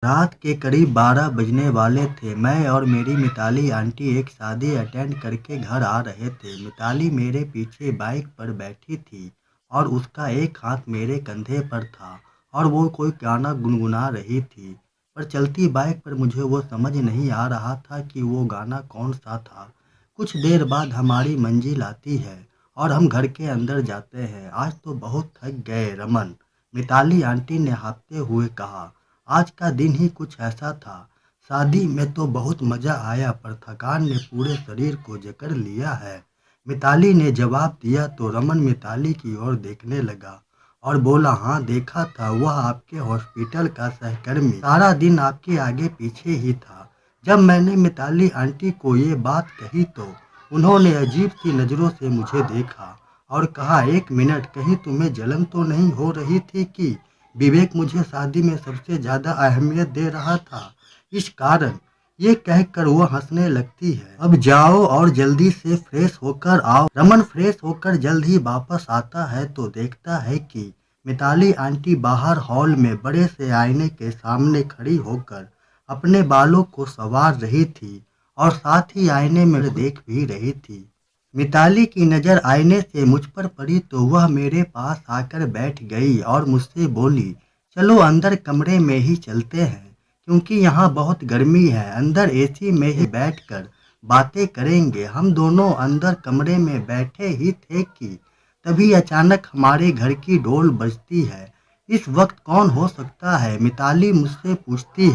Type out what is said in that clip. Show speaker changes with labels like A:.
A: रात के करीब 12 बजने वाले थे। मैं और मेरी मिताली आंटी एक शादी अटेंड करके घर आ रहे थे। मिताली मेरे पीछे बाइक पर बैठी थी और उसका एक हाथ मेरे कंधे पर था और वो कोई गाना गुनगुना रही थी। पर चलती बाइक पर मुझे वो समझ नहीं आ रहा था कि वो गाना कौन सा था। कुछ देर बाद हमारी मंजिल आती है और हम घर के अंदर जाते हैं। आज तो बहुत थक गए रमन, मिताली आंटी ने हाँफते हुए कहा। आज का दिन ही कुछ ऐसा था। शादी में तो बहुत मजा आया पर थकान ने पूरे शरीर को जकड़ लिया है। मिताली ने जवाब दिया तो रमन मिताली की ओर देखने लगा और बोला, हाँ देखा था, वह आपके हॉस्पिटल का सहकर्मी सारा दिन आपके आगे पीछे ही था। जब मैंने मिताली आंटी को ये बात कही तो उन्होंने अजीब सी नज़रों से मुझे देखा और कहा, एक मिनट, कहीं तुम्हें जलन तो नहीं हो रही थी कि विवेक मुझे शादी में सबसे ज्यादा अहमियत दे रहा था, इस कारण। ये कहकर वो हंसने लगती है। अब जाओ और जल्दी से फ्रेश होकर आओ। रमन फ्रेश होकर जल्द ही वापस आता है तो देखता है कि मिताली आंटी बाहर हॉल में बड़े से आईने के सामने खड़ी होकर अपने बालों को संवार रही थी और साथ ही आईने में देख भी रही थी। मिताली की नज़र आईने से मुझ पर पड़ी तो वह मेरे पास आकर बैठ गई और मुझसे बोली, चलो अंदर कमरे में ही चलते हैं क्योंकि यहाँ बहुत गर्मी है। अंदर एसी में ही बैठकर बातें करेंगे। हम दोनों अंदर कमरे में बैठे ही थे कि तभी अचानक हमारे घर की ढोल बजती है। इस वक्त कौन हो सकता है, मिताली मुझसे पूछती है।